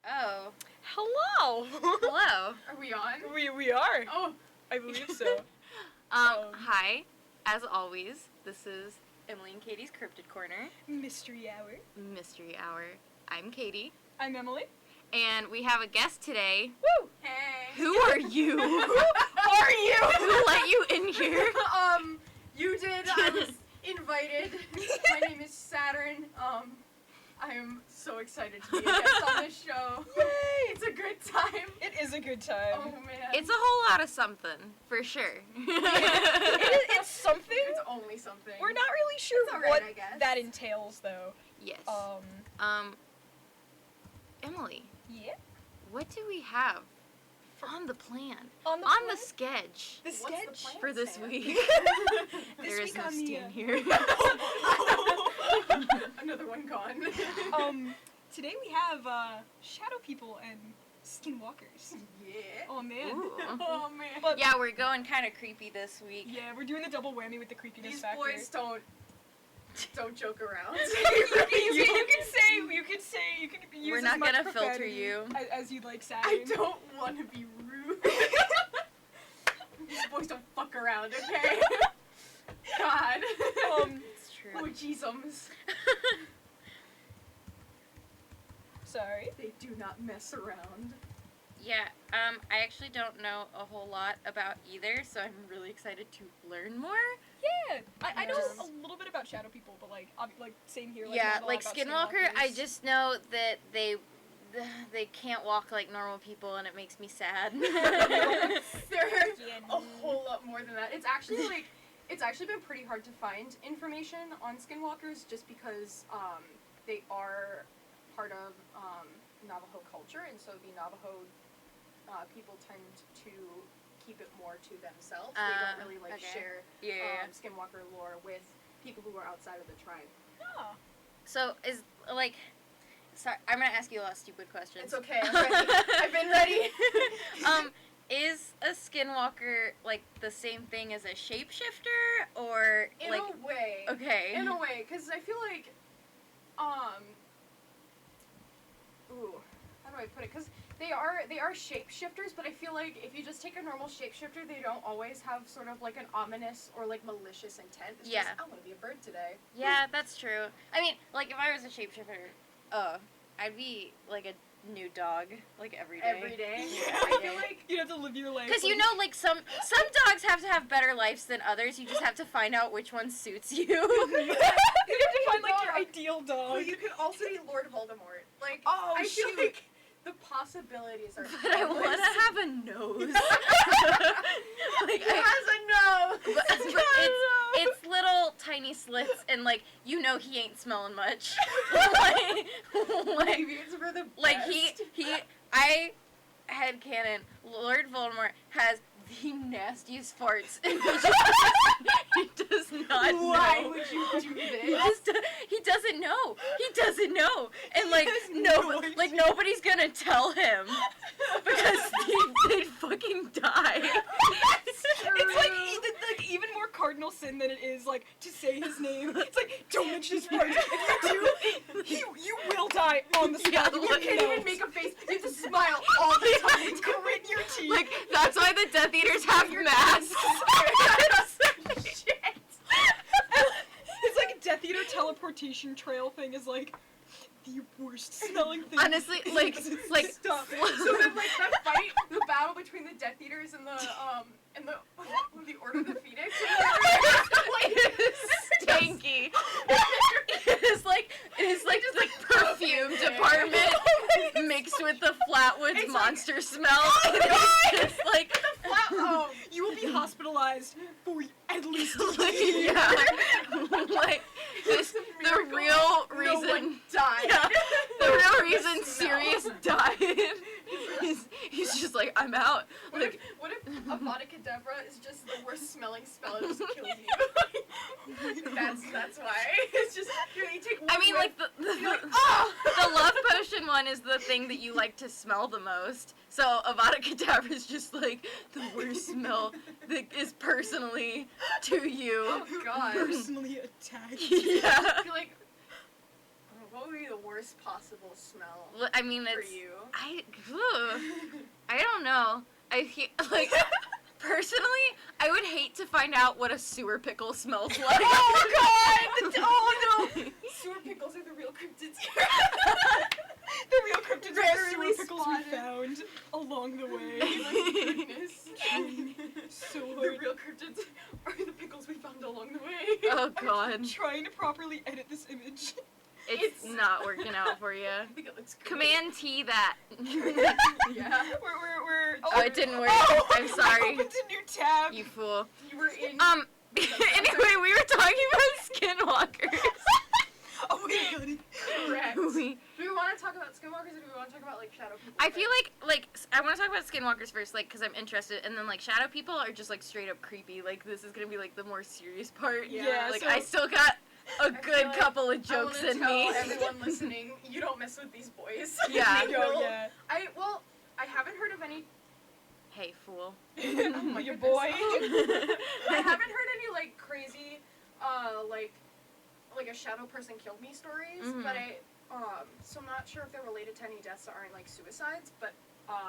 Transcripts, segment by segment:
Oh. Hello! Hello. Are we on? We are. Oh. I believe so. Hi. As always, this is Emily and Katie's Cryptid Corner. Mystery Hour. Mystery Hour. I'm Katie. I'm Emily. And we have a guest today. Woo! Hey. Who are you? Who are you? Who let you in here? You did. I was invited. My name is Saturn. I am so excited to be a guest on this show. Yay! It's a good time. It is a good time. Oh man. It's a whole lot of something, for sure. It's something. It's only something. We're not really sure It's all right, what I guess. that entails, though. Yes. Emily, Yeah. what do we have on the plan? On the On plan? the sketch The What's the sketch plan? for this Sam? week. This There is week no on the, Stan here. Another one gone. Today we have shadow people and skinwalkers. Yeah. Oh man. Ooh. Oh man. But Yeah, we're going kind of creepy this week. yeah, we're doing the double whammy with the creepiness These factor. boys don't joke around. you can say you can use We're as not much gonna filter profanity you. as you'd like, Saturn. I don't want to be rude. These boys don't fuck around, okay? God. It's true. Oh, jeezums. Sorry. They do not mess around. Yeah, I actually don't know a whole lot about either, so I'm really excited to learn more. Yeah, I know Yes. a little bit about shadow people, but like same here. Like, Yeah, not a lot like about Skinwalker, I skinwalkers. just know that they can't walk like normal people, and it makes me sad. There are Yeah, a whole lot more than that. It's actually been pretty hard to find information on Skinwalkers just because they are part of Navajo culture, and so the Navajo people tend to keep it more to themselves. They don't really share Yeah. Skinwalker lore with people who are outside of the tribe. Oh. So is sorry, I'm gonna ask you a lot of stupid questions. It's okay. I'm ready. I've been ready. Is a skinwalker like the same thing as a shapeshifter, or In like a way. okay? In a way, because I feel like, ooh, how do I put it? Because they are shapeshifters, but I feel like if you just take a normal shapeshifter, they don't always have sort of like an ominous or like malicious intent. It's Yeah. just, I want to be a bird today. Yeah, that's true. I mean, like if I was a shapeshifter, I'd be like a new dog, like every day. Every day. Yeah, I every feel day. like You have to live your life. Because you know, like some dogs have to have better lives than others. You just have to find out which one suits you. you have to find like your Dog. ideal dog. well, you could also be Lord Voldemort. Like, Oh, I feel shoot. like the possibilities are But I endless. want to have a nose. Like He has a nose. but it's little tiny slits, and like you know he ain't smelling much. like Maybe it's for the best. like I headcanon, Lord Voldemort has the nastiest farts, and he does not Why know. would you do He this? just he doesn't know. He doesn't know, and like no idea. like nobody's gonna tell him because they'd fucking die. It's like even more cardinal sin than it is like to say his name. It's like don't mention his part. If you do, you will die on the spot. Yeah, You You like- can't even make a face. You have to smile all the time. grit your teeth. Like that's why the Death Eaters have masks. Shit. It's like a Death Eater teleportation trail thing is like the worst smelling thing. Honestly, like Stop. So then, like the fight, the battle between the Death Eaters and the Order of the Phoenix. Stanky. It is like the perfume department mixed with the Flatwoods It's monster smell. Oh, It's just like You will be hospitalized for at least yeah, like this, the miracle. real No reason. one died. Yeah, the real reason Smell. Sirius died. He's just like, I'm out. Like, What if Avada Kedavra is just the worst smelling spell? It just kills you. that's why. It's just you take one I mean, whiff, like you're like, oh! the love potion one is the thing that you like to smell the most. So Avada Kedavra is just like the worst smell that is personally to you. Oh god. personally attacked. Yeah. I feel like what would be the worst possible smell I mean, for it's you? I don't know. Like personally, I would hate to find out what a sewer pickle smells like. Oh god! Oh no! Sewer pickles are the real cryptids. The real cryptids are the Rarely sewer pickles spotted. we found along the way. Goodness. So The hard. real cryptids are the pickles we found along the way. Oh god, Trying to properly edit this image. it's not working out for you. I think it looks great. Command T that. Yeah. We're Oh, it didn't work. Oh, I'm sorry. I opened a new tab. You fool. You were in. Anyway, we were talking about Skinwalkers. Oh my god. Correct. We- Do we want to talk about Skinwalkers or do we want to talk about like shadow people? I feel like I want to talk about Skinwalkers first, like, because I'm interested, and then like shadow people are just like straight up creepy. Like this is gonna be like the more serious part. Yeah, Like so- I still got a feel good like couple of jokes I in wanna me. tell everyone listening, you don't mess with these boys. Yeah. They Yo, will- yeah. I haven't heard of any. Hey fool. Oh my Your goodness. boy. I haven't heard any like crazy, like a shadow person killed me stories, Mhm. but so I'm not sure if they're related to any deaths that aren't like suicides, but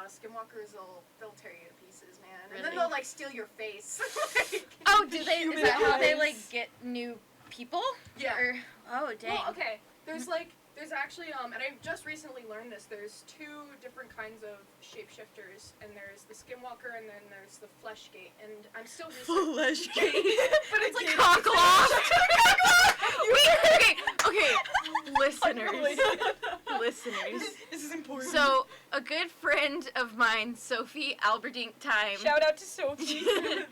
Skinwalkers they'll tear you to pieces, man, and then Really? they'll like steal your face. Like, Oh, do they? Is Human that how they eyes. like get new people? yeah. Or, oh dang. Well, okay. There's actually and I just recently learned this. There's two different kinds of shapeshifters, and there's the Skinwalker, and then there's the Fleshgate. And I'm still researching. Flesh gate. But it's like Cockloft. Okay, listeners. Listeners. This is important. So, a good friend of mine, Sophie Alberdink Time, Shout out to Sophie.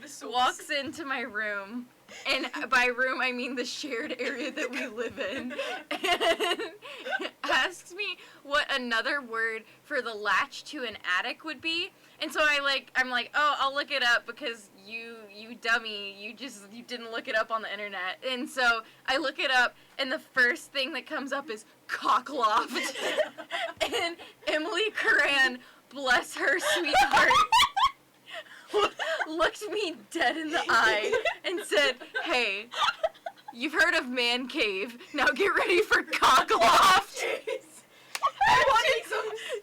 the souls. walks into my room, and by room I mean the shared area that we live in, and asks me what another word for the latch to an attic would be. And so I'm like, oh, I'll look it up because you dummy, you didn't look it up on the internet. And so I look it up, and the first thing that comes up is cockloft. And Emily Coran, bless her sweet heart, looked me dead in the eye and said, hey, you've heard of man cave, now get ready for cockloft.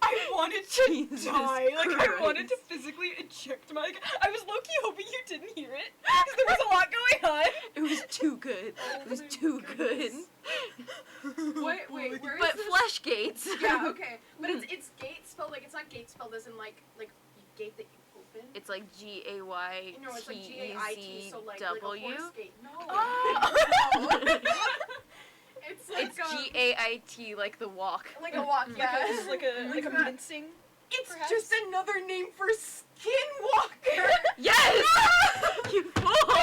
I wanted to Jesus die. Like, I Christ. wanted to physically eject my... I was low-key hoping you didn't hear it. Because there was a lot going on. It was too good. It was too good. Wait, where is But this? flesh gates. Yeah, okay. But it's gate spelled like it's not gate spelled as in like gate that you open. It's like G-A-Y-T-E-Z-W. You know, it's like G-A-I-T, so like a horse gate. No. Oh. No. It's like It's G-A-I-T, like the walk. like a walk, yeah. It's like a that. mincing. It's perhaps? just another name for Skinwalker. Yes! You fool!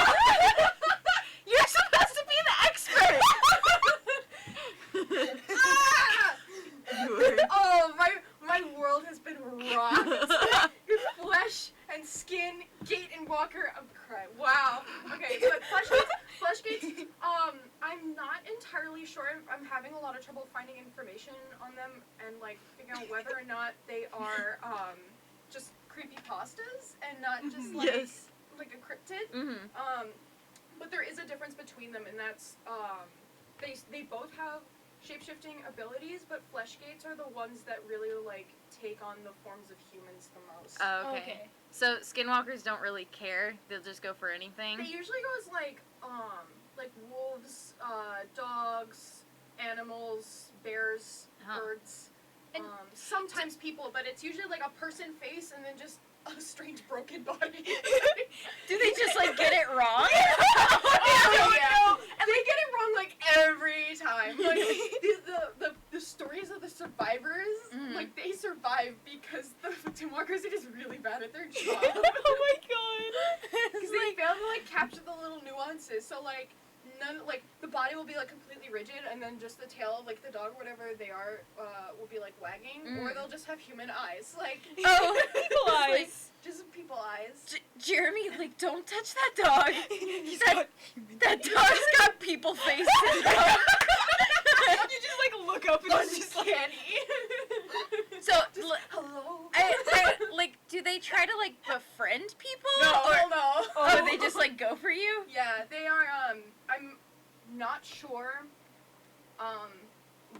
You're supposed to be the expert! Ah! You were- Oh, my world has been rocked. Flesh and skin, gate and walker. I'm crying. Wow. Okay, but flesh gates. I'm not entirely sure. I'm having a lot of trouble finding information on them and like figuring out whether or not they are just creepy pastas and not just like Yes. like a cryptid. Mm-hmm. But there is a difference between them, and that's they both have shape-shifting abilities, but flesh gates are the ones that really like take on the forms of humans the most. Oh, okay. So skinwalkers don't really care. They'll just go for anything. They usually go as like wolves, dogs, animals, bears, Huh. birds, And sometimes people, but it's usually like a person face and then just a strange broken body. Do they just like get it wrong? Oh, yeah. And they get it wrong like every time. Like the stories of the survivors, Mhm. like they survive because the Skinwalkers are just really bad at their job. Oh my god. Because they fail to like capture the little nuances. So like the body will be like completely rigid, and then just the tail, like the dog, whatever they are, will be like wagging, or Mm. they'll just have human eyes, like Oh. People eyes. just people eyes. Jeremy, like, don't touch that dog. He's That- got human That face. dog's got people face syndrome. You just like look up and it's just like Uncanny. So, Just, l- hello. I, like, do they try to like befriend people? No, Or, no. oh, they just like go for you? Yeah, they are. I'm not sure.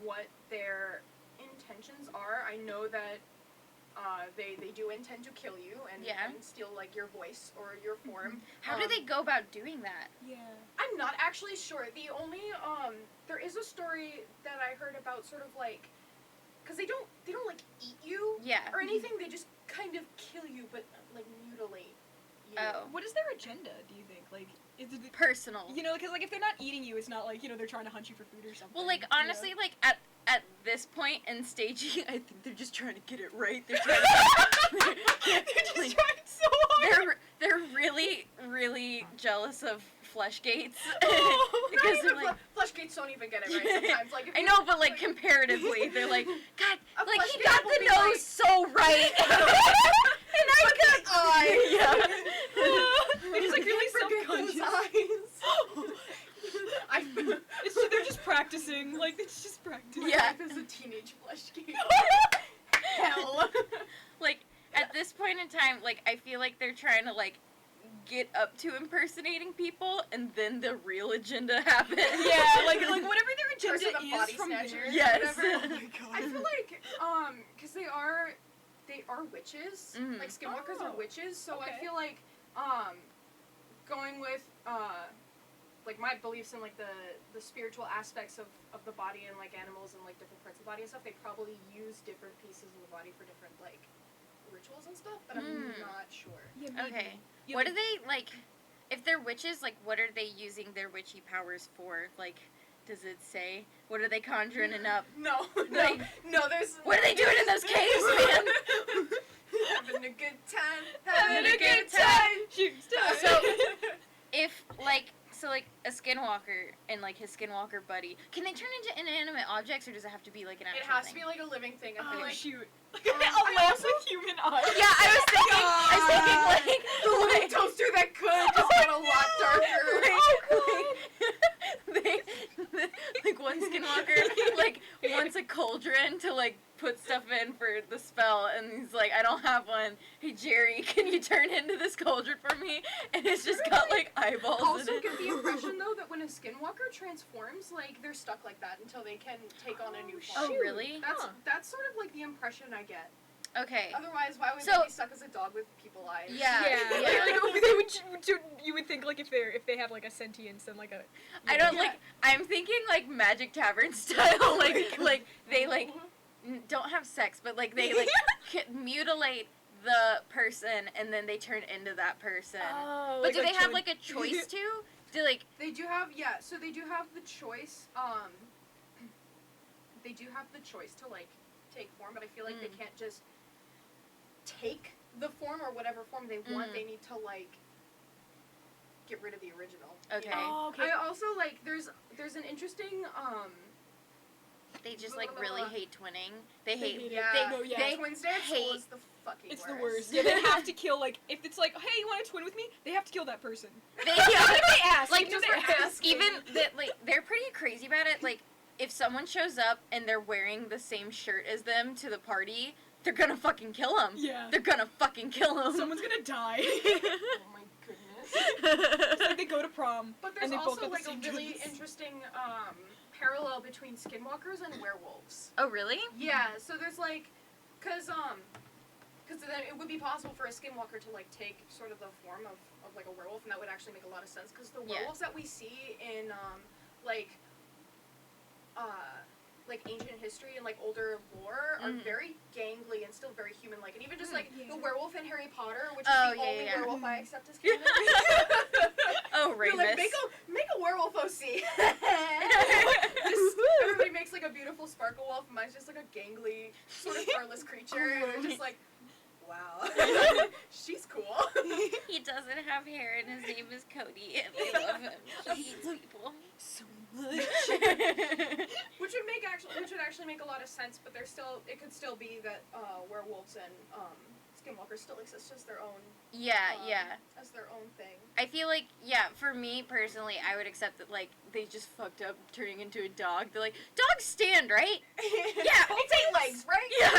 What their intentions are. I know that they do intend to kill you and steal like your voice or your form. How do they go about doing that? Yeah. I'm not actually sure. The only there is a story that I heard about sort of like, because they don't like eat you or anything. They just kind of kill you, but like mutilate you. Oh. What is their agenda, do you think? Like, is it Personal. You know, because like if they're not eating you, it's not like, you know, they're trying to hunt you for food or something. Well, like, honestly, like, at this point in staging, I think they're just trying to get it right. They're trying they're just trying so hard. They're really, really jealous of flesh gates. Not Because even they're like, flesh gates don't even get it right sometimes. Like, if I you- know, but like comparatively, they're like, God, A like flesh he gate got will the be nose like- so right, and I got eyes. Yeah. They're just like really self-conscious. They're just practicing. Like, it's just practicing. Yeah. Life is a teenage flesh gate. Hell. Like at this point in time, like I feel like they're trying to like get up to impersonating people, and then the real agenda happens. Yeah, like whatever their Curse agenda of the is body from snatcher. there. Yes. Oh my god. I feel like, because they are witches. Mhm. Like, skinwalkers are Oh, witches, so okay. I feel like, going with, like, my beliefs in, like, the spiritual aspects of the body and, like, animals and, like, different parts of the body and stuff, they probably use different pieces of the body for different, like, rituals and stuff, but I'm not sure. Yeah, maybe. Okay. Yeah, What like- do they like? If they're witches, like what are they using their witchy powers for? Like, does it say? What are they conjuring it up? No, Like, there's... what are they doing in those caves, man? Having a good time. Having a good time. Shooting stars. So, if like a skinwalker and like his skinwalker buddy, can they turn into inanimate objects, or does it have to be like an It actual has thing? to be like a living thing. I feel Oh, like shoot. I A lamp also- with human eyes. Yeah, I was thinking like the little toaster that could just got a lot darker. like one skinwalker like wants a cauldron to like put stuff in for the spell, and he's like, I don't have one. Hey Jerry, can you turn into this cauldron for me? And it's just got like eyeballs Also in it. get the impression though that when a skinwalker transforms, like they're stuck like that until they can take on a new form. Oh really? That's sort of like the impression I get. Okay. Otherwise, why would So- they be stuck as a dog with people eyes? Yeah. Like, they would, you would think like if they have like a sentience and like a. I don't Yeah. like. I'm thinking like Magic Tavern style. Like they like don't have sex, but like they like mutilate the person, and then they turn into that person. Oh, But do they have like a choice to? Do like They do have so they do have the choice. They do have the choice to like take form, but I feel like they can't just take the form or whatever form they want. They need to like get rid of the original. Okay. You know? Oh, okay. I also like there's an interesting they just like really hate twinning. They They hate. hate it. yeah. No, yeah. They Twins Day at school hate- is the fucking It's worst. the worst. Yeah, they have to kill like if it's like, hey, you want to twin with me? They have to kill that person. They, Even if they ask, like even if just they for ask. asking. even that like they're pretty crazy about it. Like if someone shows up and they're wearing the same shirt as them to the party, they're gonna fucking kill them. Yeah. They're gonna fucking kill them. Someone's gonna die. Oh my goodness. It's like they go to prom. But there's and they both also got the like a same really dress. interesting parallel between skinwalkers and werewolves. Oh really? Yeah, so there's like, cause then it would be possible for a skinwalker to like take sort of the form of like a werewolf, and that would actually make a lot of sense. Cause the Yeah. werewolves that we see in like ancient history and like older lore are very gangly and still very human-like, and even just like Yeah. the werewolf in Harry Potter, which Oh, is the yeah, only yeah. werewolf I accept as canon. Oh You're like, Ramus. make a werewolf OC. Just, everybody makes like a beautiful sparkle wolf, and mine's just like a gangly, sort of furless creature, and I'm just like, wow, she's cool. He doesn't have hair, and his name is Cody, and I love him. He eats people. So much. Which would actually make a lot of sense, but it could still be that werewolves and skinwalkers still exist as their own. Yeah, yeah. As their own thing. I feel like, yeah, for me personally, I would accept that, like, they just fucked up turning into a dog. They're like, dogs stand, right? Yeah. It's 8 legs, right? Yeah.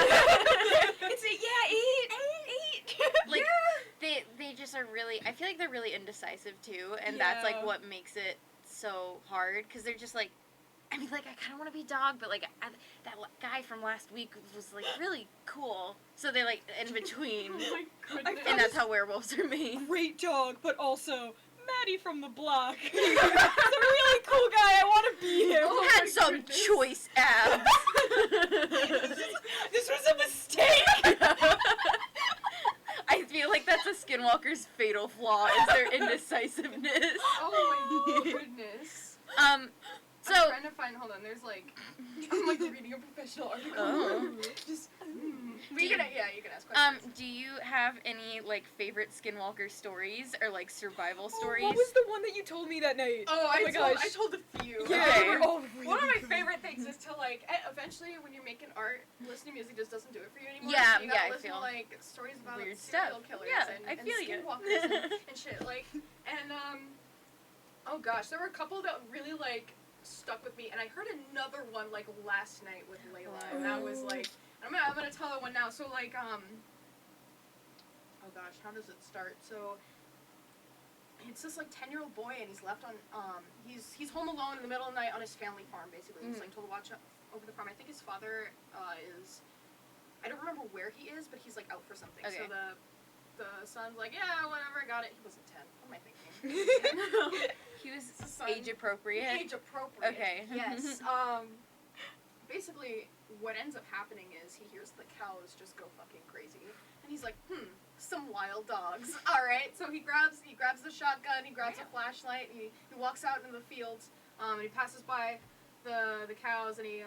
It's a eight. Like, they just are really, I feel like they're really indecisive, too, and that's, like, Yeah. what makes it so hard, because they're just, like, I mean, like, I kind of want to be dog, but, like, that guy from last week was, like, really cool. So they're, like, in between. Oh my goodness. And that's how werewolves are made. Great dog, but also Maddie from the block. He's a really cool guy. I want to be him. Oh Had my some goodness. choice abs. This was a mistake. I feel like that's a Skinwalker's fatal flaw, is their indecisiveness. Oh my goodness. So... I'm trying to find, hold on, there's like, I'm like reading a professional article. Oh. Just, but you can ask questions. Do you have any, like, favorite Skinwalker stories, or, like, survival stories? What was the one that you told me that night? I gosh. told a few. Yeah, Okay. they were all really One of my good. favorite things is to like, eventually when you're making art, listening to music just doesn't do it for you anymore. Yeah, so you gotta yeah, I listen feel to like stories about weird serial stuff. killers Yeah, and, I and feel you. skinwalkers and shit. Like, and oh gosh, there were a couple that really like stuck with me, and I heard another one like last night with Layla, and that was like, I'm gonna tell that one now. So like oh gosh, how does it start? So it's this like 10-year-old boy, and he's left on he's home alone in the middle of the night on his family farm. Basically, he's like told to watch over the farm. I think his father is, I don't remember where he is, but he's like out for something. Okay. So the son's like, yeah, whatever, got it. He wasn't 10. What am I thinking? He was The son- age appropriate. Age appropriate. Okay. Yes. Basically, what ends up happening is he hears the cows just go fucking crazy, and he's like, some wild dogs. All right. So he grabs the shotgun, he grabs a flashlight, and he walks out into the fields, and he passes by the cows, and he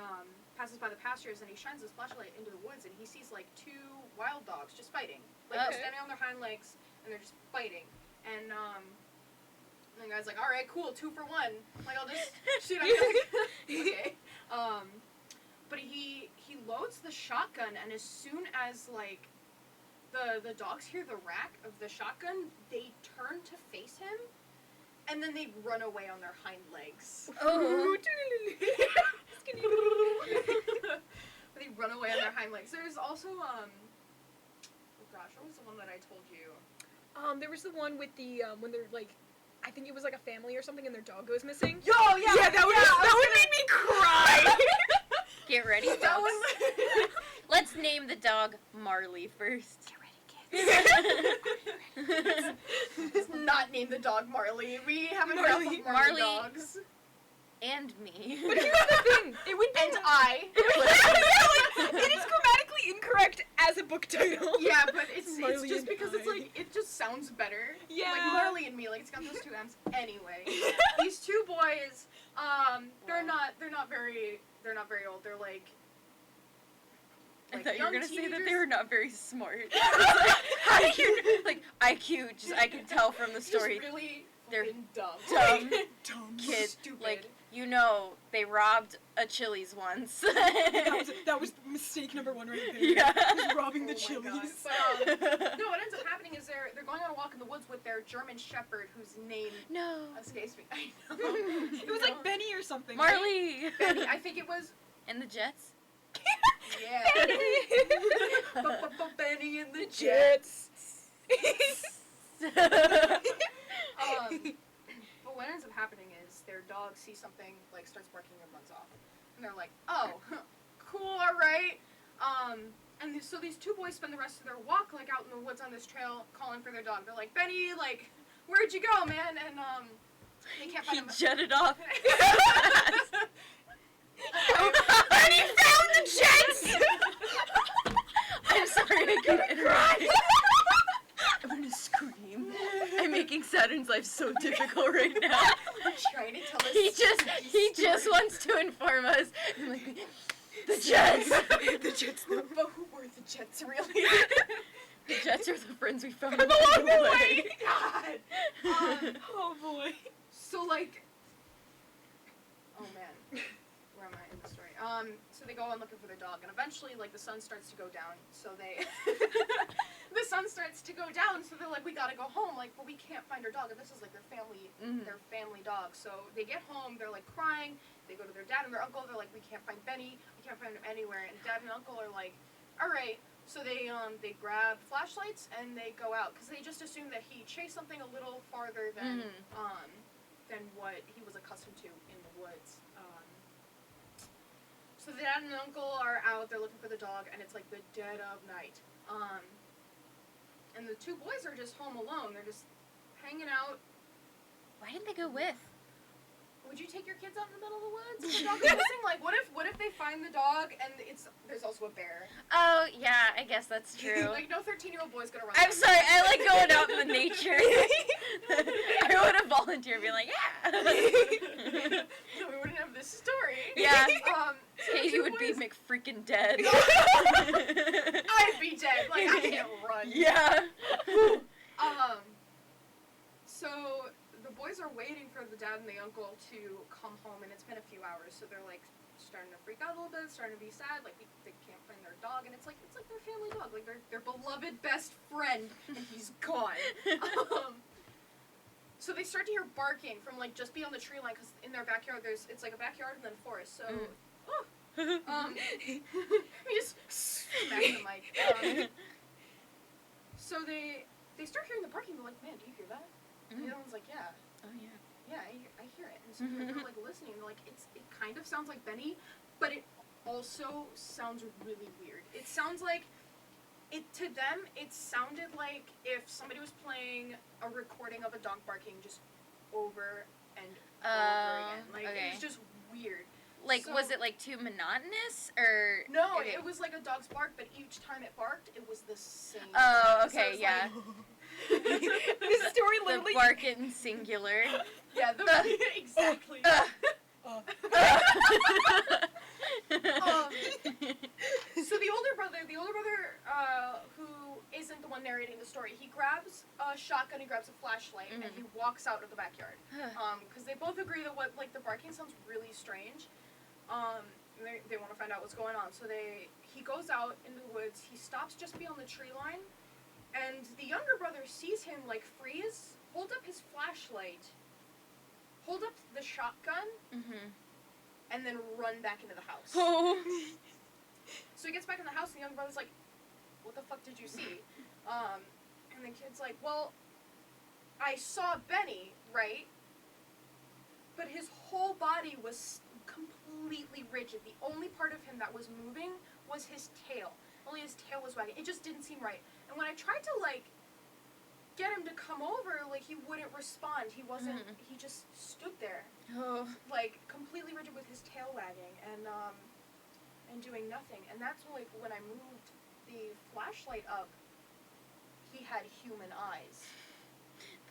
passes by the pastures, and he shines his flashlight into the woods, and he sees like 2 wild dogs just fighting, like they're standing on their hind legs, and they're just fighting, and the guy's like, all right, cool, 2 for 1. Like, I'll just shoot on you. Okay. But he loads the shotgun, and as soon as like the dogs hear the rack of the shotgun, they turn to face him, and then they run away on their hind legs. Oh. They run away on their hind legs. There's also oh gosh, what was the one that I told you? There was the one with the when they're like, I think it was like a family or something, and their dog goes missing. Yo, yeah, Yeah, that one made me cry. Get ready, that folks. one. Let's name the dog Marley first. Let's not name the dog Marley. We have enough Marley. of Marley Marley. dogs. And me. But here's the thing, it would be And I. it is grammatically incorrect as a book title. Yeah, but it's Marley just and because it's I. like, it just sounds better. Yeah. Like Marley and me, like it's got those 2 M's. Anyway, these 2 boys, they're not very old. They're like I thought you were young gonna say that they teenagers. were not very smart. How do you, like, IQ, just, I can tell from the story. Just really They're fucking dumb. dumb Dumb. kids. Stupid. Like, you know, they robbed a Chili's once. That was mistake number 1 right there. Yeah. Just robbing the Oh my God. Chili's. But, no, what ends up happening is they're going on a walk in the woods with their German Shepherd, whose name No. escapes me. I know. It was like Benny or something. Marley. Benny, I think it was. And the Jets. Yeah. Benny and the Jets. But what ends up happening is their dog sees something, like starts barking and runs off, and they're like, "Oh, cool, all right." And so these 2 boys spend the rest of their walk like out in the woods on this trail, calling for their dog. They're like, "Benny, like, where'd you go, man?" And they can't He find him. jetted off. And he found the Jets! I'm sorry, I couldn't interrupt. I'm gonna scream. I'm making Saturn's life so difficult right now. I'm trying to tell us. He just wants to inform us. I'm like, the Jets. The Jets. But who were the Jets really? The Jets are the friends we found Along the way. God. Oh boy. So like, oh man, where am I in the story? So they go on looking for their dog, and eventually, like, the sun starts to go down. So they, the sun starts to go down. So they're like, we gotta go home. Like, but we can't find our dog, and this is like their family dog. So they get home, they're like crying. They go to their dad and their uncle. They're like, we can't find Benny. We can't find him anywhere. And dad and uncle are like, all right. So they grab flashlights and they go out because they just assume that he chased something a little farther than what he was accustomed to in the woods. So the dad and the uncle are out, they're looking for the dog, and it's like the dead of night. And the two boys are just home alone. They're just hanging out. Why didn't they go with? Would you take your kids out in the middle of the woods? If the dog is missing? Like, what if they find the dog and there's also a bear? Oh, yeah, I guess that's true. Like, no 13-year-old boy's gonna run. I'm sorry, I like going out in the nature. I would have volunteered being like, yeah. No, we wouldn't have this story. Yeah. So Katie would be McFreaking dead. I'd be dead. Like, I can't run. Yeah. So the boys are waiting for the dad and the uncle to come home, and it's been a few hours, so they're like starting to freak out a little bit, starting to be sad, like they can't find their dog, and it's like their family dog, like their beloved best friend, and he's gone. So they start to hear barking from like just beyond the tree line, because in their backyard it's like a backyard and then forest. So we just smack the mic. So they start hearing the barking. They're like, man, do you hear that? And the other one's like, yeah. Oh, yeah. Yeah, I hear it. And so they're like listening. They're like, it kind of sounds like Benny, but it also sounds really weird. It sounds like, to them, it sounded like if somebody was playing a recording of a dog barking just over and over again. Like, it was just weird. Like, So- was it, like, too monotonous, or? No, okay. it was like a dog's bark, but each time it barked, it was the same. Oh, So it okay, was yeah. This story The literally. bark in singular. Yeah, exactly. So the older brother, who isn't the one narrating the story, he grabs a shotgun, he grabs a flashlight, and he walks out of the backyard. Because they both agree that the barking sounds really strange. They want to find out what's going on. So he goes out in the woods. He stops just beyond the tree line, and the younger brother sees him like freeze, hold up his flashlight, hold up the shotgun, and then run back into the house. Oh. So he gets back in the house, and the younger brother's like, what the fuck did you see? And the kid's like, well, I saw Benny, right? But his whole body was completely rigid. The only part of him that was moving was his tail. Only his tail was wagging. It just didn't seem right. And when I tried to, like, get him to come over, like, he wouldn't respond. He wasn't, he just stood there, like, completely rigid with his tail wagging and doing nothing. And that's, like, when I moved the flashlight up, he had human eyes.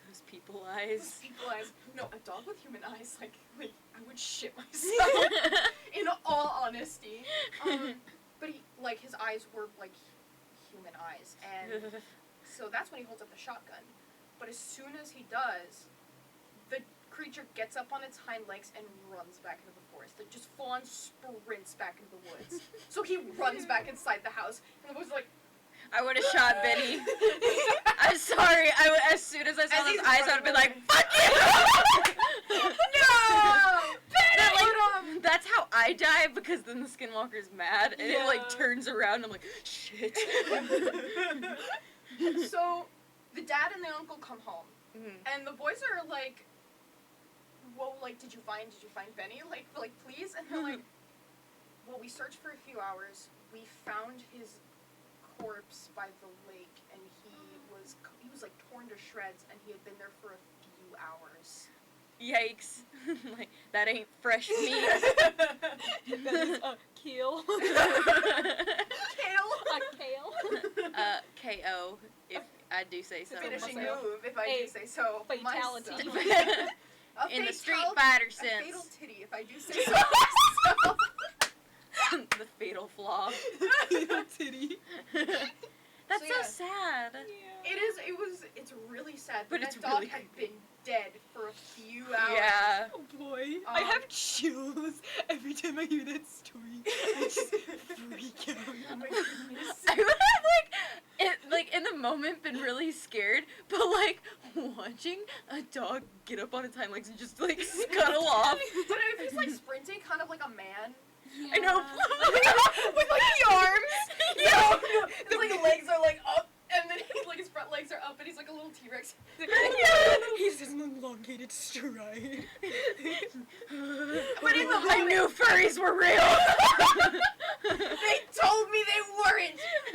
Those people eyes. People eyes. No, a dog with human eyes, like I would shit myself. In all honesty. But his eyes were like human eyes, and so that's when he holds up the shotgun. But as soon as he does, the creature gets up on its hind legs and runs back into the forest. Like just full on sprints back into the woods. So he runs back inside the house, and the boys are like, I would have shot Benny. I'm sorry. As soon as I saw his eyes, I would have been like, "Fuck you!" no! Benny! That's how I die, because then the Skinwalker's mad, and it like turns around, and I'm like, shit. So the dad and the uncle come home, and the boys are like, well, like, did you find Benny? Like, please? And they're like, well, we searched for a few hours. We found his corpse by the lake, and he was like torn to shreds, and he had been there for a few hours. Yikes. Like, that ain't fresh meat. That is a kill. Kale? A kale. KO, if I do say so. Finishing myself. move, if I do say so. Fatality. myself. In the Street Fighter A sense. fatal titty, if I do say so myself. The fatal flaw. Titty. That's So, so yeah. sad. It's really sad. But That it's dog really had creepy. been dead for a few hours. Yeah. Oh boy, I have chills every time I hear that story. I just freak out. Oh my goodness. I would have in the moment been really scared, but like watching a dog get up on its hind legs and just like scuttle off. But if he's like sprinting, kind of like a man. I know. With like the arms. No. His like legs are like up, and then his front legs are up, and he's like a little T-Rex. He's an elongated stride. But in the I knew furries were real.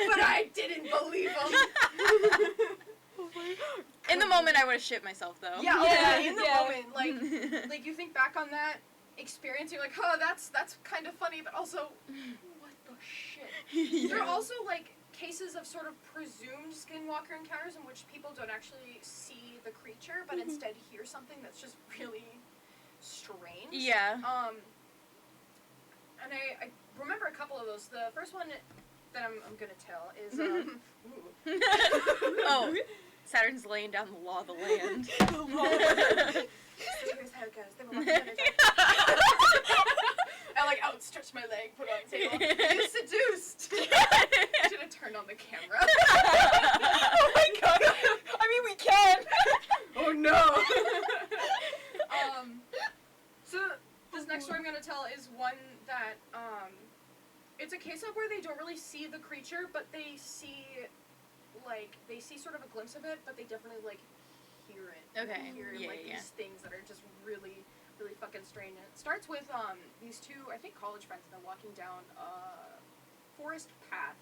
but I didn't believe him. In the moment, I would have shit myself, though. Yeah, Yeah, in the yeah. moment, like you think back on that experience, you're like, oh, that's kind of funny, but also, what the shit? There are also like cases of sort of presumed skinwalker encounters in which people don't actually see the creature, but instead hear something that's just really strange. Yeah. And I remember a couple of those. The first one that I'm gonna tell is Oh, Saturn's laying down the law of the land. So here's how it goes. They were walking down the I like outstretched my leg, put it on the table. You seduced. I should have turned on the camera. Oh my god. I mean, we can. Oh no. So this next story I'm gonna tell is one that it's a case of where they don't really see the creature, but they see sort of a glimpse of it, but they definitely like hear it. Okay. They hear these things that are just really, really fucking strange. And it starts with these two, I think, college friends that are walking down a forest path.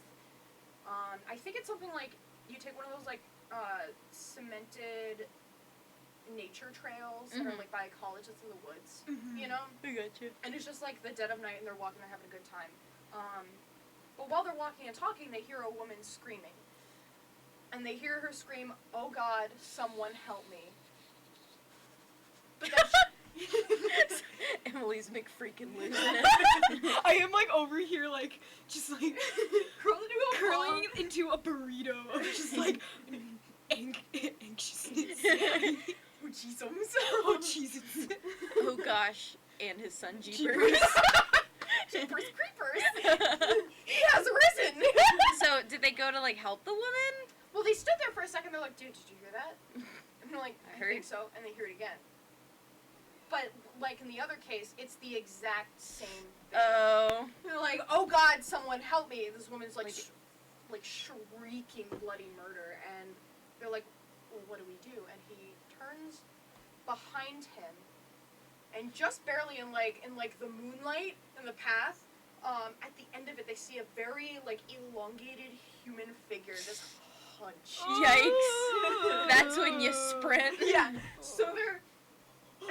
I think it's something like you take one of those like cemented nature trails that are like by a college that's in the woods, you know? I got you. And it's just like the dead of night and they're walking, they're having a good time. But while they're walking and talking, they hear a woman screaming. And they hear her scream, "Oh God, someone help me." But that's Emily's McFreaking loose. I am like over here, like just like curling curling into a burrito of just like anxiousness. Oh, Jesus. Oh Jesus. Oh gosh, and his son Jeepers. Jeepers creepers. He has risen. So, did they go to like help the woman? Well, they stood there for a second. They're like, "Dude, did you hear that?" And they're like, I "I heard." think so." And they hear it again. But like in the other case, it's the exact same thing. Oh. They're like, "Oh God, someone help me!" This woman's like, shrieking bloody murder, and they're like, "Well, what do we do?" And he turns behind him, and just barely in the moonlight in the path, at the end of it, they see a very like elongated human figure just hunch. Yikes. That's when you sprint. Yeah. So they're,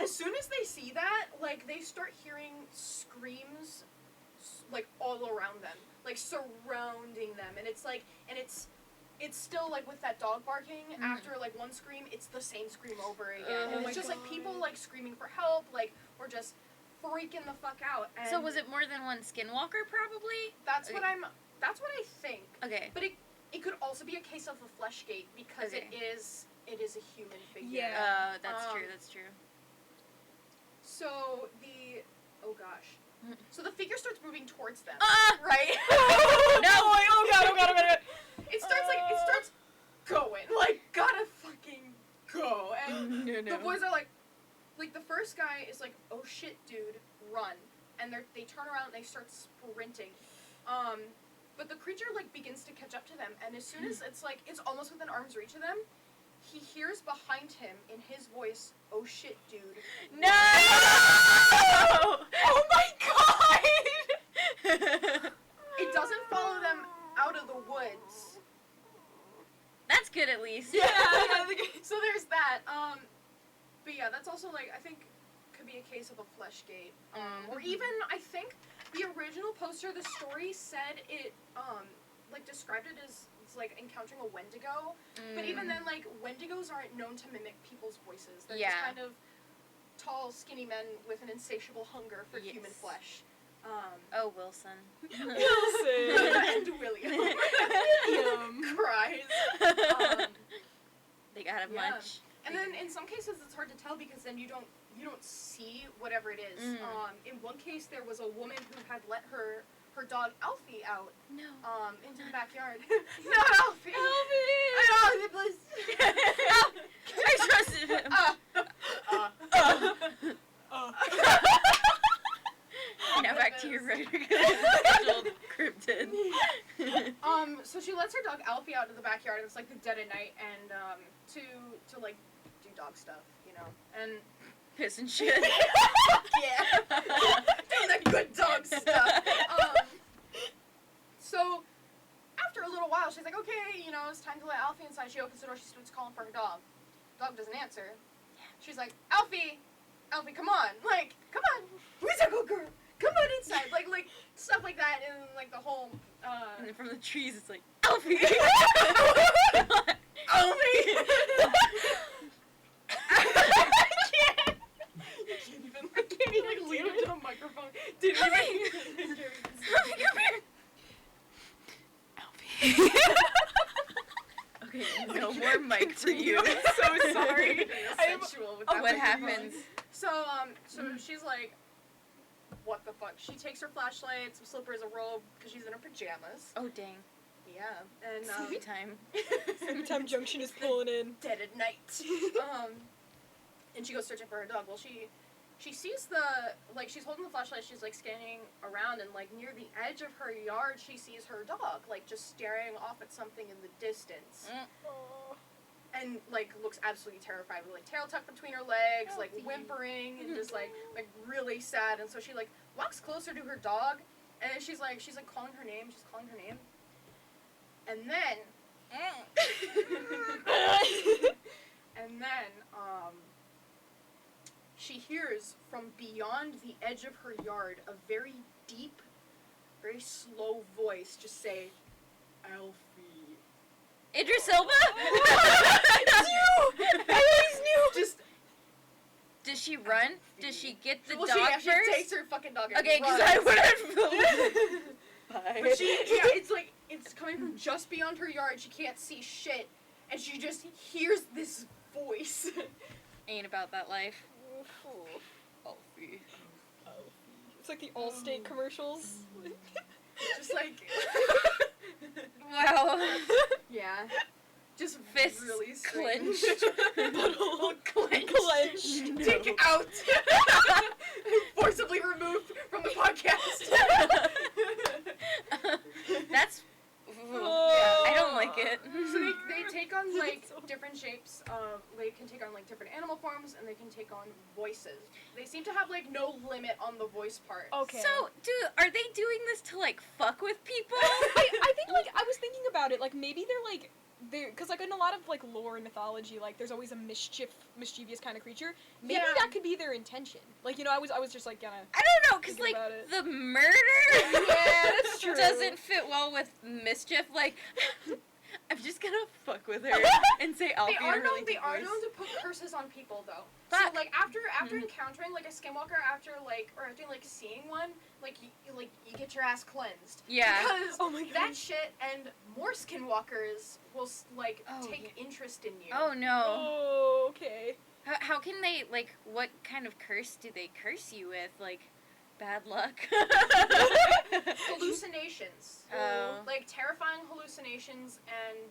as soon as they see that, like, they start hearing screams, like, all around them, like, surrounding them, and it's like, it's still, like, with that dog barking, after, like, one scream, it's the same scream over again, Oh and my it's just, like, people, like, screaming for help, like, or just freaking the fuck out, and So was it more than one skinwalker, probably? that's what I think, Okay. but it could also be a case of the flesh gate, because Okay. it is a human figure. Yeah. That's true, that's true. So oh gosh. So the figure starts moving towards them, Ah! right? No! Oh god. It starts going, like, gotta fucking go. And the boys are like the first guy is like, "Oh shit, dude, run." And they turn around and they start sprinting. But the creature, like, begins to catch up to them, and as soon as it's almost within arm's reach of them, he hears behind him, in his voice, "Oh shit, dude." No! Oh my god! It doesn't follow them out of the woods. That's good, at least. Yeah. So there's that. But yeah, that's also, like, I think could be a case of a flesh gate. Or even, I think the original poster of the story said it, like, described it as like encountering a Wendigo. But even then, like, Wendigos aren't known to mimic people's voices. They're just kind of tall, skinny men with an insatiable hunger for human flesh. Oh, Wilson. Wilson. And William. William. Cries. They got it Yeah. much. And then in some cases it's hard to tell because then you don't see whatever it is. In one case there was a woman who had let her dog Alfie out No. into the backyard. Not Alfie. Alfie, please. I trusted him. Now back to your writer scheduled Cryptid. So she lets her dog Alfie out in the backyard, and it's like the dead of night, and to like do dog stuff, you know, and Piss and shit. yeah, doing the good dog stuff. So after a little while, house. She's like, okay, you know, it's time to let Alfie inside. She opens the door. She starts calling for her dog. Dog doesn't answer. She's like, Alfie, come on. Like, come on. Where's that good girl? Come on inside. Like stuff like that. And like the whole, And then from the trees, it's like, Alfie! Alfie! I can't even like lean into the microphone. Didn't even. Alfie. Okay, no more mic for you. I'm so sorry. Sensual with that What microphone. happens? So she's like, what the fuck? She takes her flashlight, some slippers, a robe, because she's in her pajamas. Oh, dang. Yeah. And, Sleepy time. Anytime Junction is pulling in. Dead at night. And she goes searching for her dog. Well, she sees she's holding the flashlight, she's, like, scanning around, and, like, near the edge of her yard, she sees her dog, like, just staring off at something in the distance. And, like, looks absolutely terrified with, like, tail tucked between her legs, like, whimpering, and just, like, really sad. And so she, like, walks closer to her dog, and then she's calling her name, and then, she hears from beyond the edge of her yard a very deep, very slow voice just say, Alfie. Idris Elba? It's you! I always knew! Just, Does she run? Does she get the well, dog she first? takes her fucking dog and Okay, because runs. I would have. But it's like, it's coming from just beyond her yard, she can't see shit, and she just hears this voice. Ain't about that life. Alfie. It's like the Allstate commercials. Just like, Wow. yeah. Just Fists really strange. clenched. Butthole Clenched. clenched. Take it out. Forcibly removed from the podcast. That's. Oh. I don't like it. So they take on like So- different shapes. They can take on like different animal forms, and they can take on voices. They seem to have like no limit on the voice part. Okay. So, are they doing this to like fuck with people? I think like I was thinking about it, like maybe they're because like in a lot of like lore and mythology, like there's always a mischievous kind of creature. Maybe Yeah. that could be their intention. Like, you know, I was just like gonna. I don't know, because Thinking like about it. the murder Yeah, that's true. doesn't fit well with mischief. Like, I'm just gonna fuck with her and say Alfie in a really They deep are voice. known to put curses on people though. Fuck. So like after encountering like a skinwalker, after seeing one, like you get your ass cleansed. Yeah. Because Oh my god. that shit and more skinwalkers will Oh, take interest in you. Oh no. Oh, okay. How can they, like, what kind of curse do they curse you with? Like, bad luck? Hallucinations. Oh. Like terrifying hallucinations and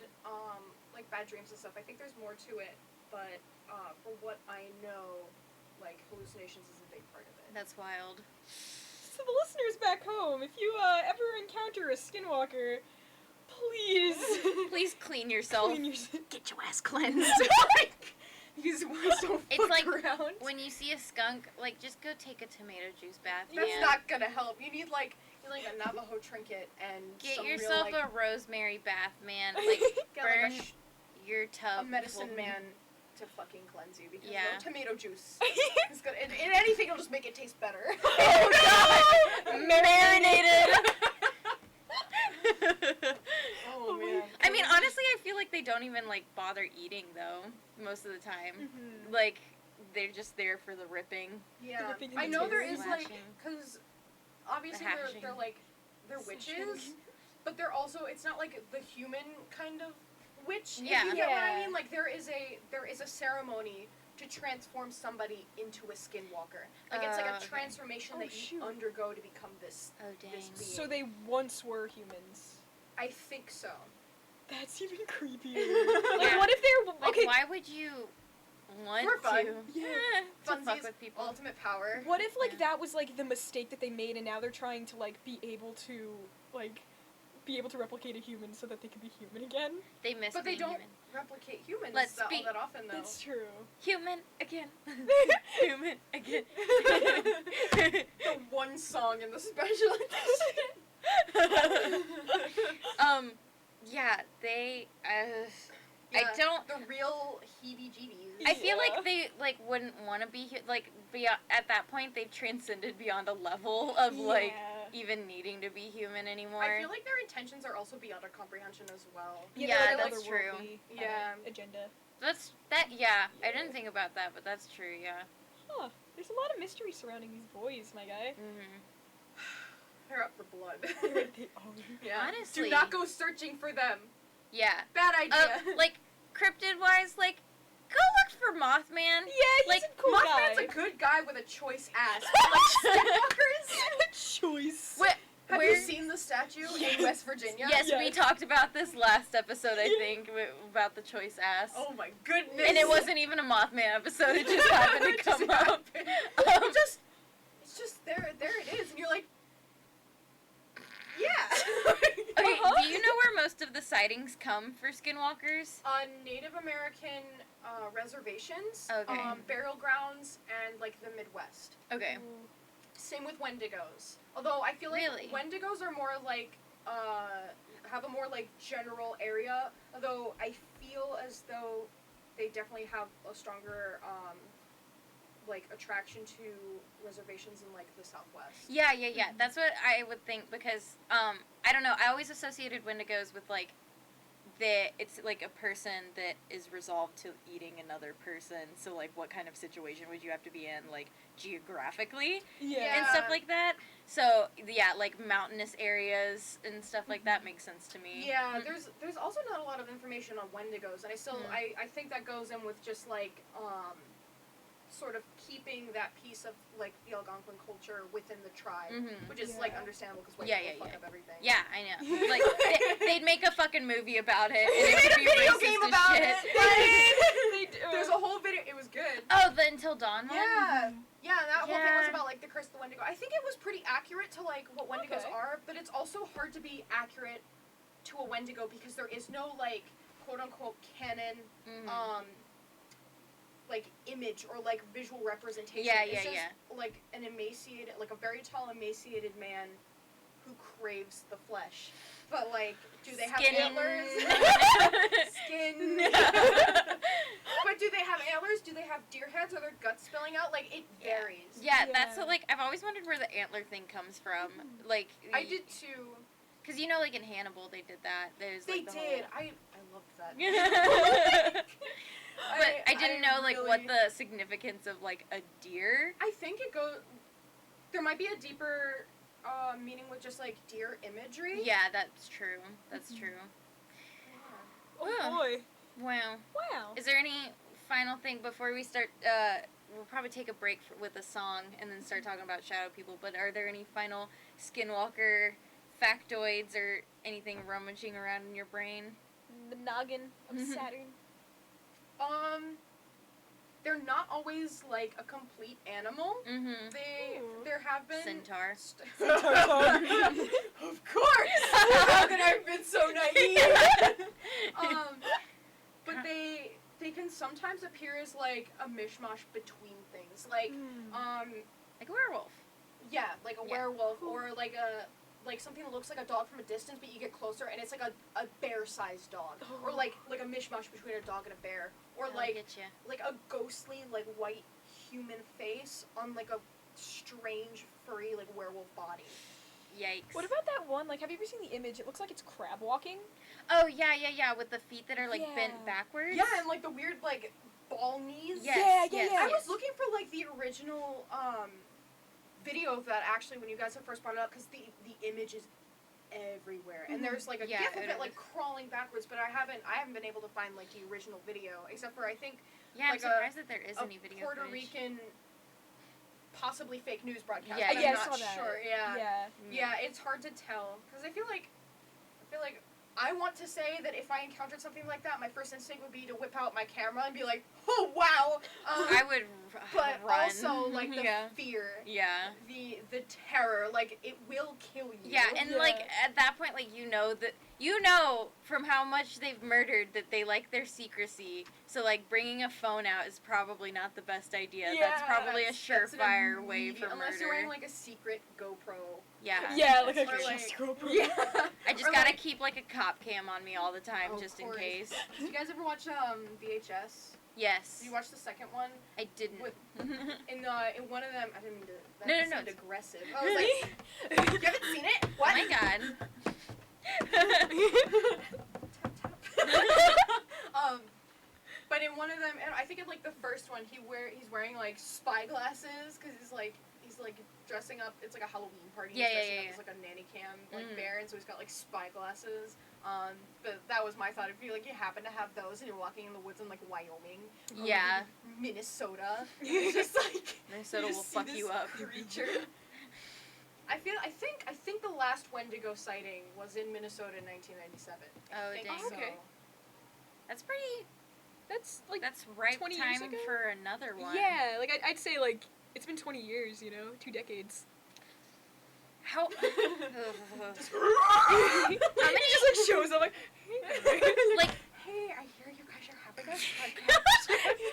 like bad dreams and stuff. I think there's more to it, but from what I know, like hallucinations is a big part of it. That's wild. So the listeners back home, if you ever encounter a skinwalker, please Please clean yourself. clean your. Get your ass cleansed. These words don't It's fuck like around. when you see a skunk, like, just go take a tomato juice bath, That's man. not gonna help. You need like a Navajo trinket and Get some yourself real, like, a rosemary bath, man. Like, get, burn like your a tub. medicine full- man to fucking cleanse you because Yeah. no tomato juice. It's gonna, and anything will just make it taste better. Oh, no! Marinated. Oh man. I mean, honestly, I feel like they don't even, like, bother eating, though, most of the time. Mhm. Like, they're just there for the ripping. Yeah, ripping and I the know there tearing. is like, Slashing. because obviously hashing. they're Slashing. witches, but they're also, it's not like the human kind of witch. Yeah. If you get what I Yeah. mean? Like there is a ceremony to transform somebody into a skinwalker. Like it's like a Okay. transformation Oh, that you shoot. undergo to become this. Oh, dang. This being. So they once were humans. I think so. That's even creepier. Like, Yeah. what if they're Like, okay? why would you want For fun. to? Yeah. To fuck Funsies, with people. ultimate power. What if like Yeah. that was like the mistake that they made, and now they're trying to like be able to replicate a human so that they can be human again? They miss But they being don't human. replicate humans Let's all be- that often though. That's true. Human again. Human again. The one song in the special edition. Yeah, they. I Yeah, don't. The real heebie-jeebies. I feel Yeah. like they like wouldn't want to be like at that point they've transcended beyond a level of like even needing to be human anymore. I feel like their intentions are also beyond our comprehension as well. Yeah, they're that's otherworldly true. kinda Yeah. Agenda. That's that. Yeah, I Yeah. didn't think about that, but that's true. Yeah. Huh. There's a lot of mystery surrounding these boys, my guy. Mm-hmm. They're up for blood. They are. Yeah. Honestly. Do not go searching for them. Yeah. Bad idea. Like cryptid wise, like go look for Mothman. Yeah, he's Like, a cool Mothman's guy. a good guy with a choice ass. But, like Skinwalkers. Choice. Have Where- you seen the statue in West Virginia? Yes, we Yes. talked about this last episode, I think, about the choice ass. Oh my goodness. And it wasn't even a Mothman episode, it just happened to It just come up. happened. Um, It's just there it is, and you're like, yeah. Okay, do you know where most of the sightings come for Skinwalkers? Native American reservations, Okay. burial grounds, and like the Midwest. Okay. Same with Wendigos. Although I feel like Really? Wendigos are more like have a more like general area. Although I feel as though they definitely have a stronger like attraction to reservations in like the Southwest. Yeah. That's what I would think because, I don't know, I always associated Wendigos with like, it's like a person that is resolved to eating another person. So like, what kind of situation would you have to be in, like geographically Yeah. and stuff like that? So yeah, like mountainous areas and stuff like that makes sense to me. Yeah, there's also not a lot of information on Wendigos, and I still Mm. I think that goes in with just like sort of keeping that piece of like the Algonquin culture within the tribe, Mhm. which is Yeah. like understandable because white Yeah, people yeah, fuck up everything. Yeah, I know. Like they'd make a fucking movie about it. And They it made would a be video racist game as about shit. it. They do. There's a whole video. It was good. Oh, the Until Dawn one. Yeah, yeah. That whole thing was Yeah. about like the curse of the Wendigo. I think it was pretty accurate to like what Wendigos Okay. are, but it's also hard to be accurate to a Wendigo because there is no like quote unquote canon Mhm. like image or like visual representation. Yeah, It's yeah, just, yeah. like an emaciated, like a very tall emaciated man who craves the flesh. But like, do they have Skin. antlers? Skin. But do they have antlers? Do they have deer heads? Are their guts spilling out? Like it varies. Yeah, that's Yeah. what, like, I've always wondered where the antler thing comes from. Like, I did too. Because you know, like in Hannibal, they did that. There's They like, the did. Whole... I loved that. But I didn't know like what really- the significance of like a deer. I think it goes. There might be a deeper meaning with just like deer imagery. Yeah, that's true. That's true. Oh Ugh. boy. Wow. Wow. Is there any final thing before we start? We'll probably take a break with a song and then start talking about shadow people. But are there any final Skinwalker factoids or anything rummaging around in your brain? The noggin of Mhm. Saturn. They're not always like a complete animal. Mm-hmm. There have been Centaur. Of course. How could I have been so naive? But they can sometimes appear as like a mishmash between things, like Like a werewolf. yeah, like a Yeah. werewolf or like something that looks like a dog from a distance, but you get closer and it's like a bear-sized dog, or like a mishmash between a dog and a bear, or I'll like get ya. like a ghostly like white human face on like a strange furry like werewolf body. Yikes. What about that one? Like, have you ever seen the image? It looks like it's crab walking. Oh yeah, with the feet that are like Yeah. bent backwards. Yeah, and like the weird like ball knees. Yes, Yeah, yes, yeah. I was yes. looking for like the original video of that actually when you guys had first brought it up because the image is everywhere and there's like a Yeah, gif of it it like is. crawling backwards, but I haven't been able to find like the original video except for I think Yeah, like I'm surprised that there is a any video Puerto footage. Rican possibly fake news broadcast. Yeah, but I'm yeah, I not saw that. sure. Yeah. Yeah. It's hard to tell because I feel like I want to say that if I encountered something like that, my first instinct would be to whip out my camera and be like, "Oh wow!" I would but run. also like the yeah. fear, Yeah. the terror, like it will kill you. Yeah, and Yeah. like at that point, like you know that you know from how much they've murdered that they like their secrecy. So, like, bringing a phone out is probably not the best idea. That's probably a surefire way for murder. Unless you're wearing, like, a secret GoPro. Yeah. Yeah, like a Or, like, GoPro. Yeah. I just Or, gotta like, keep, like, a cop cam on me all the time, Oh, just of in course. case. Did you guys ever watch VHS? Yes. Did you watch the second one? I didn't. With- In one of them, I didn't mean to. That No, sounded it's- aggressive. I was like, you haven't seen it? What? Oh my god. But in one of them, and I think in like the first one, he's wearing like spy glasses because he's like dressing up. It's like a Halloween party. Yeah, he's dressing yeah. up as like a nanny cam like Mm. bear, and so he's got like spy glasses. But that was my thought. If you like you happen to have those and you're walking in the woods in like Wyoming, or Yeah. like, Minnesota, it's just like Minnesota you will just see fuck this you up. Creature. I think the last Wendigo sighting was in Minnesota in 1997. Oh, I think dang. so. Okay. That's pretty. That's like That's right 20 years time ago? for another one. yeah, like I'd say like it's been 20 years, 2 decades. How? How many just like shows up like Like, Hey, I hear you guys are having a podcast.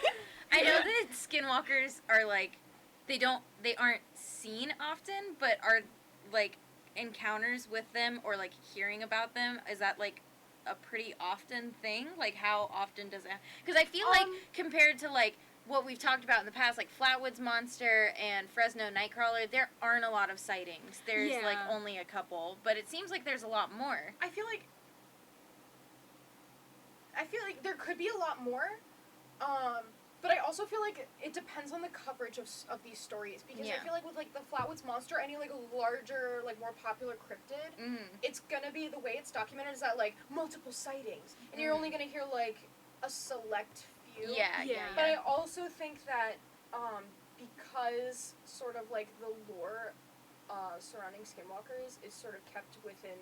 I know that skinwalkers are like, they aren't seen often, but are like encounters with them or like hearing about them. Is that like a pretty often thing? Like, how often does it? Because I feel like compared to like what we've talked about in the past, like Flatwoods Monster and Fresno Nightcrawler, there aren't a lot of sightings. There's like Yeah. only a couple, but it seems like there's a lot more. I feel like there could be a lot more, but I also feel like it depends on the coverage of these stories because Yeah. I feel like with like the Flatwoods Monster, any like larger, like more popular cryptid, Mm. it's gonna be the way it's documented is that like multiple sightings, and you're only gonna hear like a select few. Yeah, Yeah. yeah, But I yeah. also think that because sort of like the lore surrounding Skinwalkers is sort of kept within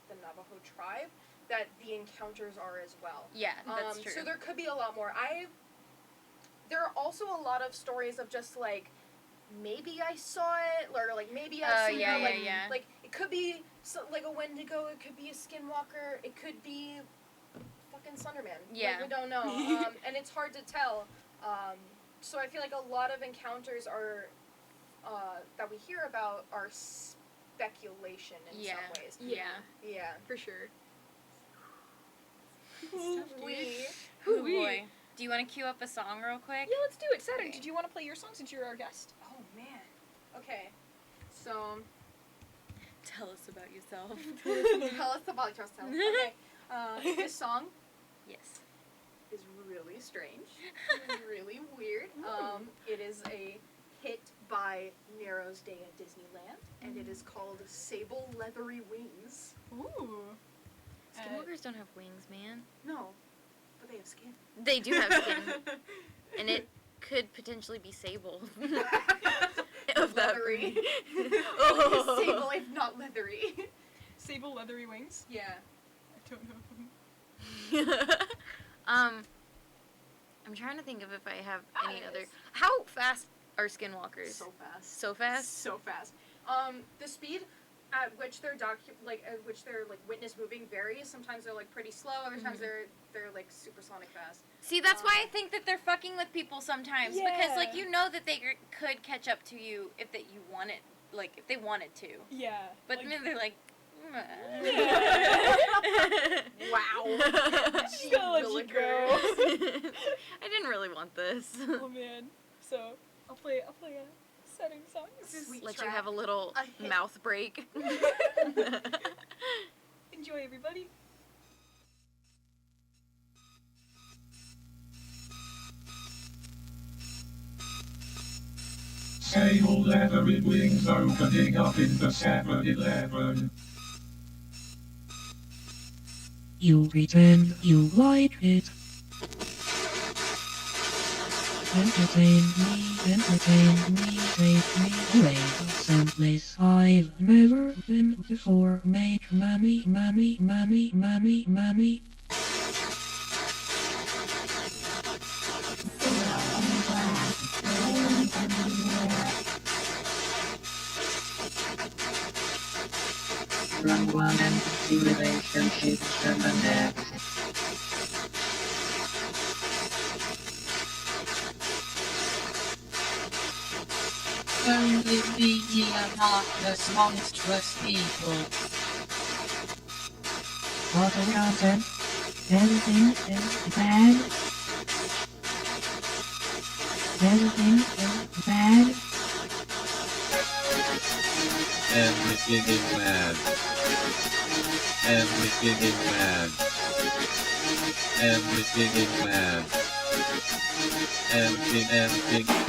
the Navajo tribe, that the encounters are as well. Yeah, that's true. So there could be a lot more. There are also a lot of stories of just like maybe I saw it or like maybe I've seen yeah, it. Like, yeah. like it could be like a Wendigo. It could be a Skinwalker. It could be fucking Slenderman. Yeah. Like, we don't know, and it's hard to tell. So I feel like a lot of encounters are that we hear about are speculation in Yeah. some ways. Yeah. Yeah. for sure. We. Oh boy. Do you want to cue up a song real quick? Yeah, let's do it. Saturn, Okay. did you want to play your song since you're our guest? Oh man. Okay. So Tell us about yourself. tell us about yourself. Okay. This song Yes. is really strange. It's really weird. It is a hit by Nero's Day at Disneyland, and it is called Sable Leathery Wings. Ooh. Skinwalkers don't have wings, man. No, but they have skin. They do have skin, and it could potentially be sable. Of that Leathery. breed. Oh. Sable, if not leathery. Sable leathery wings? Yeah. I don't know. I'm trying to think of if I have any Nice. other. How fast are skinwalkers? So fast. So fast? So fast. The speed at which they're witness moving varies. Sometimes they're like pretty slow. Other times they're like supersonic fast. See, that's why I think that they're fucking with people sometimes because, like, Yeah. you know that they could catch up to you if if they wanted to. Yeah. But like, then they're like, Wow. just gonna let you go. I didn't really want this. Oh man. So I'll play a Saturn song. Sweet Let you trap. have a little A hit. mouth break. Enjoy, everybody. Sable leathery wings opening up in the 7-Eleven. You pretend you like it. Entertain me, take me away to someplace I've never been before. Make money. Run one empty relationship. internet. Only we are not the monstrous people. Photo content. Everything is bad. Everything is bad. Everything is bad. Everything is bad. Everything is bad. Everything.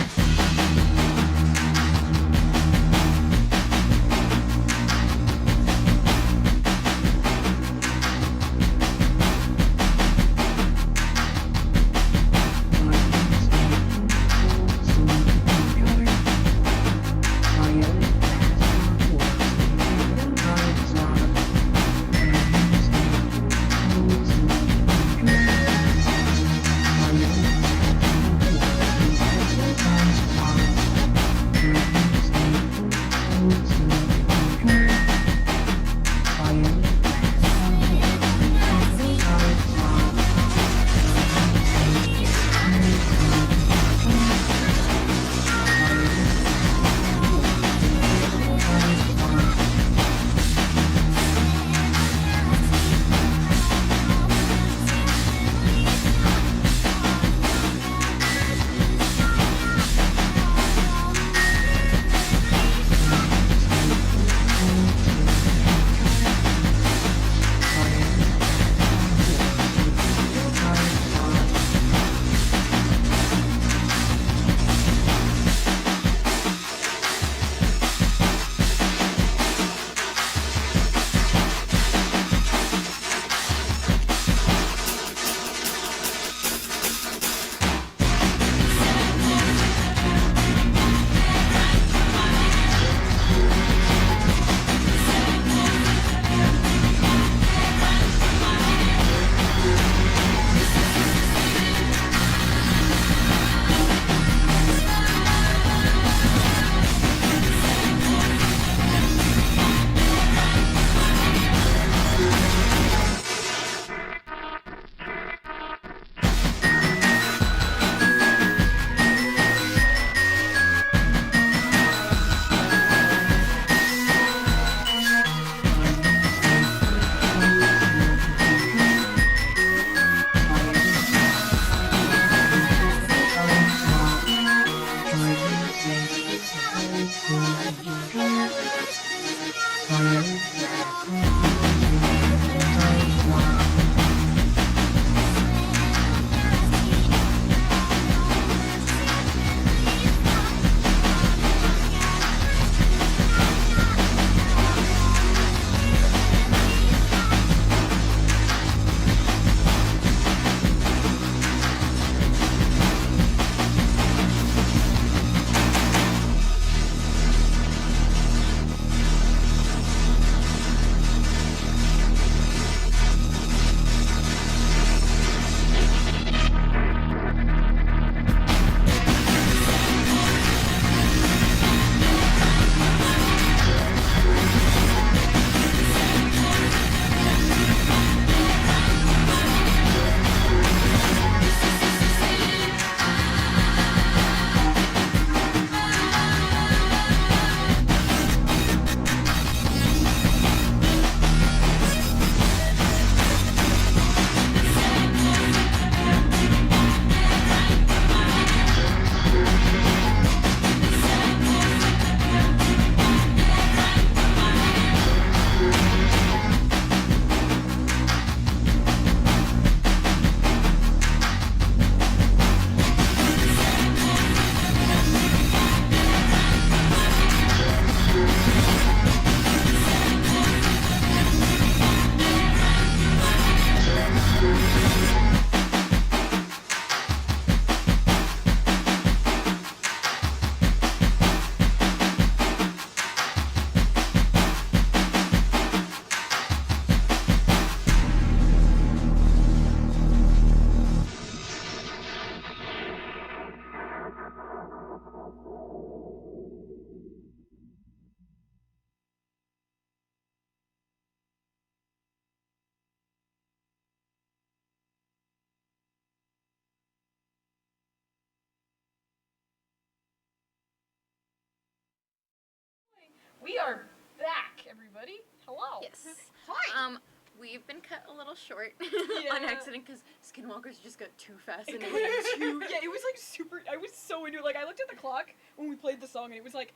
We are back, everybody. Hello. Yes. Hi. We've been cut a little short Yeah. on accident because Skinwalkers just got too fascinating. Yeah, it was like super. I was so into it. Like I looked at the clock when we played the song, and it was like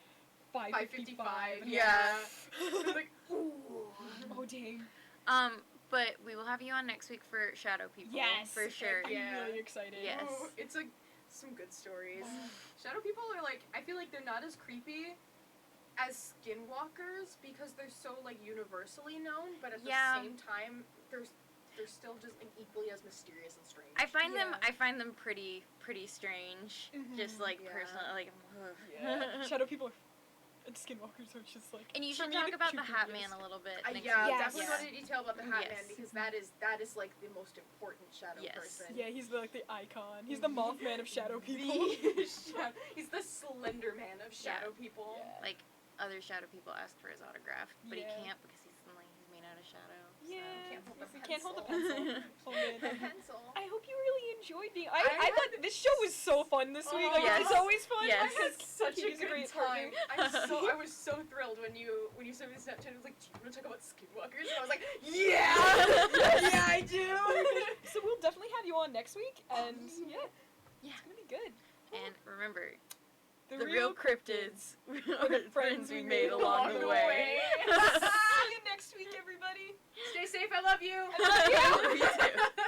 5:55. 5:55. Yeah. Like, ooh. Oh dang. But we will have you on next week for Shadow People. Yes. For sure. I'm Yeah. really excited. Yes. Ooh, it's like some good stories. Shadow people are like, I feel like they're not as creepy as Skinwalkers because they're so like universally known, but at the same time, they're still just like equally as mysterious and strange. I find Yeah. them pretty strange. Mhm. Just like Yeah. personally, like. Yeah. Shadow people are. And Skinwalkers are just like. And you for should me, talk the about two the Hat creepiest. Man a little bit. next Yeah, week. Yes. definitely go into detail about the Hat Man Yes. because that is like the most important shadow Yes. person. Yeah, he's like the icon. He's the Mothman of shadow people. He's the Slender Man of shadow people. Yeah. Like other Shadow People asked for his autograph, but Yeah. he can't because he's made out of shadow. So. Yeah. Can't hold the he can't hold the pencil. pencil. Oh, man. The pencil. I hope you really enjoyed being. I I thought had- this show was so fun this week. Oh, Like yes. it's always fun. Yes. I had such a He's a good great time. partner. I was so thrilled when you sent me the Snapchat. I was like, "Do you want to talk about Skinwalkers?" And I was like, "Yeah, yeah, I do." So we'll definitely have you on next week, and yeah, Yeah. it's gonna be good. And remember, The, the real cryptids are the the friends we made along the way. See you next week, everybody. Stay safe. I love you. I love you. Me too.